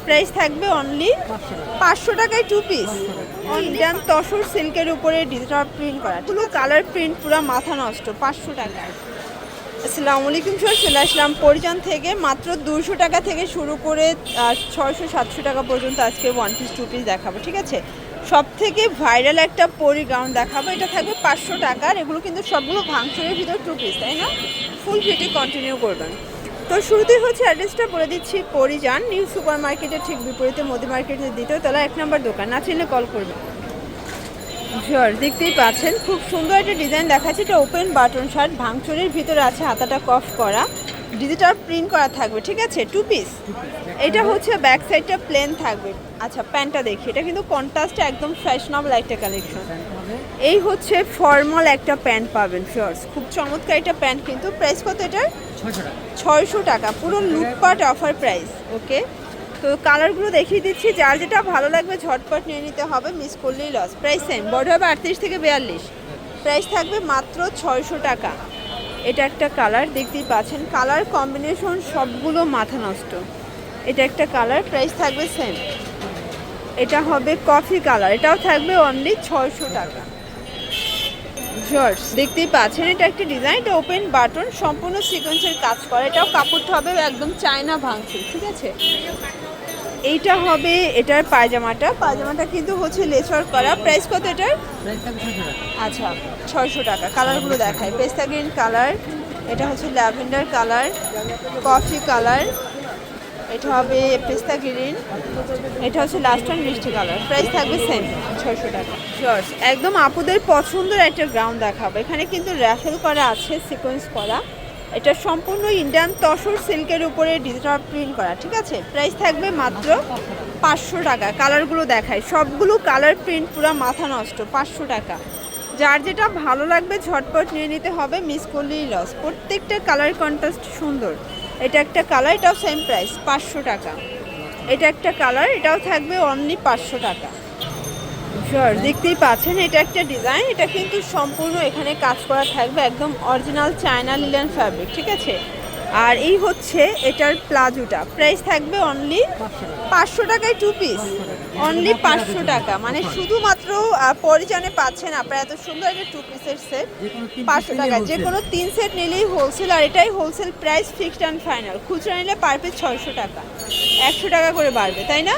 Price থাকবে only 500 টাকায় 2 piece. Indian tussar সিল্কের উপরে ডিজিটাল প্রিন্ট করা, পুরো কালার প্রিন্ট, পুরো মাথা নষ্ট, 500 টাকা। আসসালামু আলাইকুম স্যার, চলে আসলাম পরিজান থেকে। মাত্র 200 টাকা থেকে শুরু করে 600-700 টাকা পর্যন্ত আজকে 1 পিস 2 পিস দেখাবো, ঠিক আছে। সব থেকে ভাইরাল একটা পরি গাউন দেখাবো, এটা থাকবে 500 টাকার। এগুলো কিন্তু সবগুলো ভাঙচুরের ভিতর 2 পিস, তাই না? ফুল ভিডিও কন্টিনিউ করবেন। তো শুরুতেই হচ্ছে অ্যাড্রেসটা বলে দিচ্ছি, পরিজান নিউ সুপার মার্কেটের ঠিক বিপরীতে মোদি মার্কেটের 2য় তলা 1 নম্বর দোকান। না চিনলে কল করবেন। দেখতেই পাচ্ছেন খুব সুন্দর একটা ডিজাইন দেখাচ্ছে। এটা ওপেন বাটন শার্ট, ভাঙচুরের ভিতরে আছে, হাতাটা কফ করা, ডিজিটাল প্রিন্ট করা থাকবে, ঠিক আছে। 2 পিস। এটা হচ্ছে ব্যাক সাইডটা প্লেন থাকবে। আচ্ছা, প্যান্টটা দেখি, এটা কিন্তু কন্ট্রাস্টে একদম ফ্যাশনেবল একটা কালেকশন। এই হচ্ছে ফর্মাল একটা প্যান্ট পাবেন ফিওর্স, খুব চমৎকার একটা প্যান্ট। কিন্তু প্রাইস কত এটার? 600 টাকা, পুরো লুটপাট অফার প্রাইস। ওকে, তো কালারগুলো দেখিয়ে দিচ্ছি, যার যেটা ভালো লাগবে ঝটপট নিয়ে নিতে হবে, মিস করলেই লস। প্রাইস সেম, বড় হবে 38 থেকে 42। প্রাইস থাকবে মাত্র 600 টাকা। এটা একটা কালার, দেখতেই পাচ্ছেন কালার কম্বিনেশন সবগুলো মাথা নষ্ট। এটা একটা কালার, প্রাইস থাকবে সেম। এটা হবে কফি কালার, এটাও থাকবে অনলি 600 টাকা। জর্জ দেখতেই পাচ্ছেন, এটা একটা ডিজাইন, এটা ওপেন বাটন, সম্পূর্ণ সিকোয়েন্সের কাজ করা। এটাও কাপড়টা হবে একদম চায়না ভাঙচুর, ঠিক আছে। এইটা হবে এটার পায়জামাটা কিন্তু হচ্ছে লেচার করা। প্রাইস কত এটার? আচ্ছা, 600 টাকা। কালারগুলো দেখায়, পেস্তা গ্রিন কালার, এটা হচ্ছে ল্যাভেন্ডার কালার, কফি কালার, এটা হবে পেস্তা গ্রিন, এটা হচ্ছে লাস্ট অন মিষ্টি কালার। প্রাইস থাকবে সেম, 600 টাকা। শর্টস একদম আপুদের পছন্দের একটা গ্রাউন্ড দেখাবো। এখানে কিন্তু র্যাফেল করা আছে, সিকোয়েন্স করা। এটা সম্পূর্ণ ইন্ডিয়ান তসর সিল্কের উপরে ডিজিটাল প্রিন্ট করা, ঠিক আছে। প্রাইস থাকবে মাত্র 500 টাকা। কালারগুলো দেখায়, সবগুলো কালার প্রিন্ট, পুরো মাথা নষ্ট, 500 টাকা। যার যেটা ভালো লাগবে ঝটপট নিয়ে নিতে হবে, মিস করলেই লস। প্রত্যেকটা কালার কন্ট্রাস্ট সুন্দর। এটা একটা কালার, এটাও সেম প্রাইস 500 টাকা। এটা একটা কালার, এটাও থাকবে অনলি 500 টাকা। দেখতেই পাচ্ছেন, এটা একটা ডিজাইন, এটা কিন্তু সম্পূর্ণ এখানে কাজ করা থাকবে, একদম অরিজিনাল চায়না লিলেন ফ্যাব্রিক, ঠিক আছে। আর এই হচ্ছে এটার প্লাজোটা, প্রাইস থাকবে অনলি 500 টাকায় 2 পিস। অনলি 500 টাকা, মানে শুধুমাত্র পরিজানে পাচ্ছেন আপনারা এত সুন্দর একটা 2 পিসের সেট 500 টাকা। যে কোনো 3 সেট নিলেই হোলসেল, আর এটাই wholesale price, fixed and final. খুচরা নিলে পার পিস 600 টাকা, 100 টাকা করে বাড়বে, তাই না?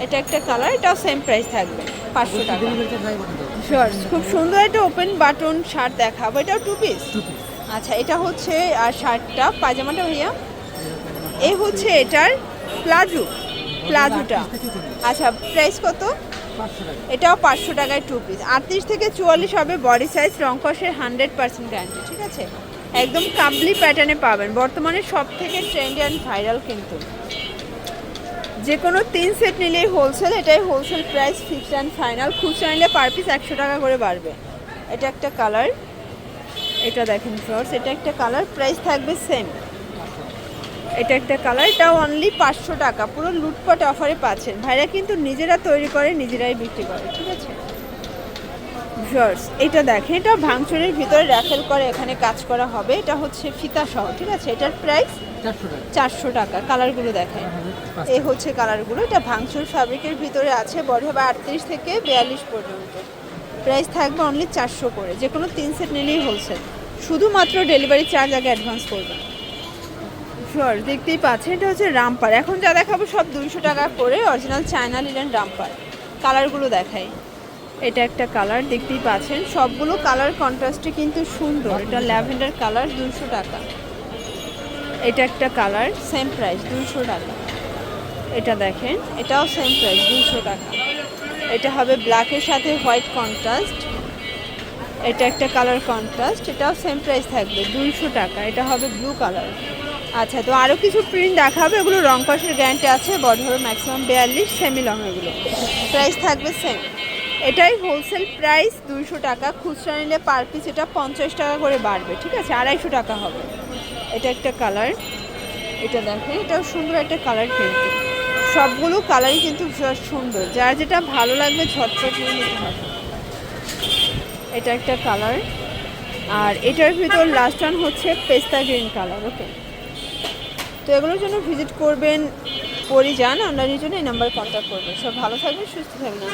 এটা একটা কালার, এটাও সেম প্রাইস থাকবে 500 টাকা। খুব সুন্দর একটা ওপেন বাটন শার্ট দেখাবো, এটাও 2 পিস। আচ্ছা, এটা হচ্ছে আর শার্টটা, পায়জামাটা ভাইয়া এই হচ্ছে এটার প্লাজোটা। আচ্ছা, প্রাইস কত? এটাও 500 টাকায় 2 পিস। 38 থেকে 44 হবে বডি সাইজ, রং কষের 100% গ্যারান্টি, ঠিক আছে। একদম কাবলি প্যাটার্নে পাবেন, বর্তমানে সব থেকে ট্রেন্ডি অ্যান্ড ভাইরাল। কিন্তু যে কোনো 3 সেট নিলেই হোলসেল, এটাই wholesale price, fixed and final. খুচরা নিলে পার পিস 100 টাকা করে বাড়বে। এটা একটা কালার, এটা দেখেন ফ্রেন্ডস, এটা একটা কালার, প্রাইস থাকবে সেম। এটা একটা কালার, এটাও অনলি 500 টাকা। পুরো লুটপাট অফারে পাচ্ছেন। ভাইরা কিন্তু নিজেরা তৈরি করে, নিজেরাই বিক্রি করে, ঠিক আছে। ফ্রেন্ডস এটা দেখেন, এটা ভাঙচুরের ভিতরে র্যাফেল করে এখানে কাজ করা হবে, এটা হচ্ছে ফিতা সহ, ঠিক আছে। এটার প্রাইস 400 টাকা। কালারগুলো দেখেন, এই হচ্ছে কালারগুলো। এটা ভাঙচুর ফ্যাব্রিকের ভিতরে আছে, বড় হবে 38 থেকে 42 পর্যন্ত। প্রাইস থাকবে অনলি 400 করে। যে কোনো 3 সেট নিলেই হোলসেল, শুধুমাত্র ডেলিভারি চার্জ আগে অ্যাডভান্স করবেন। দেখতেই পাচ্ছেন, এটা হচ্ছে রামপার। এখন যা দেখাবো সব 200 টাকা করে, অরিজিনাল চায়না লিলেন রামপার। কালারগুলো দেখাই, এটা একটা কালার, দেখতেই পাচ্ছেন সবগুলো কালার কন্ট্রাস্টে কিন্তু সুন্দর। এটা ল্যাভেন্ডার কালার, 200 টাকা। এটা একটা কালার, সেম প্রাইস 200 টাকা। এটা দেখেন, এটাও সেম প্রাইস 200 টাকা। এটা হবে ব্ল্যাকের সাথে হোয়াইট কন্ট্রাস্ট, এটা একটা কালার কন্ট্রাস্ট, এটাও সেম প্রাইস থাকবে 200 টাকা। এটা হবে ব্লু কালার। আচ্ছা, তো আরও কিছু প্রিন্ট দেখাবে, এগুলো রং কষের গ্যারান্টি আছে, বড় হবে ম্যাক্সিমাম 42, সেমি লং এগুলো। প্রাইস থাকবে সেম। এটাই হোলসেল প্রাইস 200 টাকা। খুচরা নিলে পার পিস এটা 50 টাকা করে বাড়বে, ঠিক আছে, 250 টাকা হবে। এটা একটা কালার, এটা দেখেন, এটাও সুন্দর একটা কালার। কিন্তু সবগুলো কালারই কিন্তু সুন্দর, যার যেটা ভালো লাগবে ঝটপট নিয়ে নিতে হবে। এটা একটা কালার, আর এটার ভিতর লাস্ট ওয়ান হচ্ছে পেস্তা গ্রিন কালার। ওকে, তো এগুলোর জন্য ভিজিট করবেন পরি যান অনলাইনের জন্য এই নাম্বারে কন্ট্যাক্ট করবেন। সব ভালো থাকবেন, সুস্থ থাকবেন।